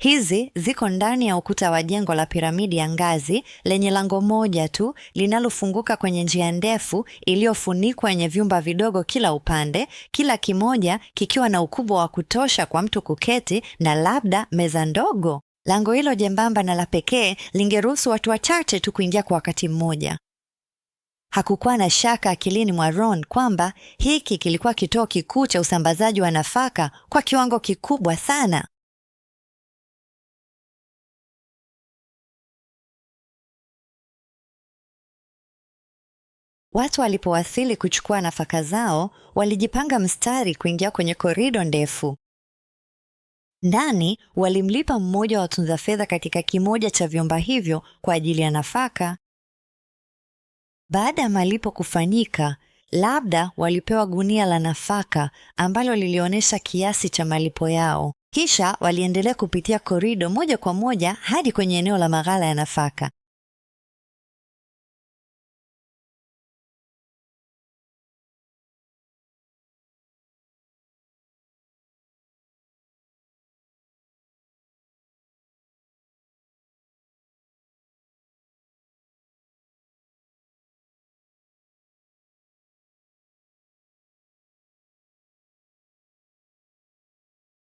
Hizi ziko ndani ya ukuta wa jengo la piramidi ya ngazi lenye lango moja tu linalofunguka kwenye njia ndefu iliyofunikwa yenye vyumba vidogo kila upande, kila kimoja kikiwa na ukubwa wa kutosha kwa mtu kuketi na labda meza ndogo. Lango hilo jembamba na la pekee lingeruhusu watu wachache tu kuingia kwa wakati mmoja. Hakukuwa na shaka akilini mwa Ron kwamba hiki kilikuwa kituo kikuu cha usambazaji wa nafaka kwa kiwango kikubwa sana. Watu walipowasili kuchukua nafaka zao, walijipanga mstari kuingia kwenye korido ndefu. Ndani walimlipa mmoja wa watunza fedha katika kimoja cha vyumba hivyo kwa ajili ya nafaka. Baada ya malipo kufanyika, labda walipewa gunia la nafaka ambalo lilionyesha kiasi cha malipo yao. Kisha waliendelea kupitia korido moja kwa moja hadi kwenye eneo la maghala ya nafaka.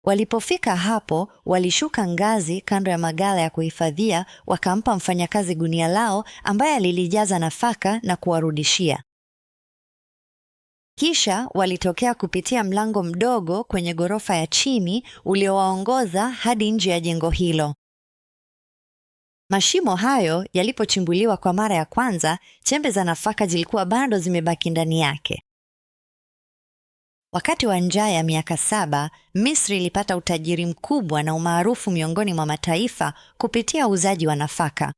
Walipofika hapo, walishuka ngazi kando ya maghala ya kuhifadhia, wakampa mfanyakazi gunia lao ambaye alilijaza nafaka na kuwarudishia. Kisha walitokea kupitia mlango mdogo kwenye ghorofa ya chini uliowaongoza hadi nje ya jengo hilo. Mashimo hayo yalipochimbuliwa kwa mara ya kwanza, chembe za nafaka zilikuwa bado zimebaki ndani yake. Wakati wa njaa ya miaka 7, Misri ilipata utajiri mkubwa na umaarufu miongoni mwa mataifa kupitia uuzaji wa nafaka.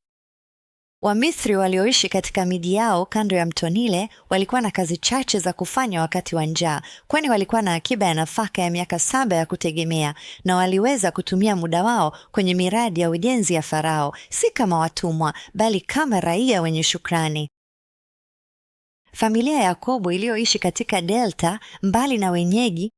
Wamisri walioishi katika miji yao kando ya mto Nile walikuwa na kazi chache za kufanya wakati wa njaa, kwani walikuwa na akiba ya nafaka ya miaka 7 ya kutegemea, na waliweza kutumia muda wao kwenye miradi ya ujenzi ya Farao, si kama watumwa, bali kama raia wenye shukrani. Familia ya Yakobo iliyoishi katika delta, mbali na wenyeji,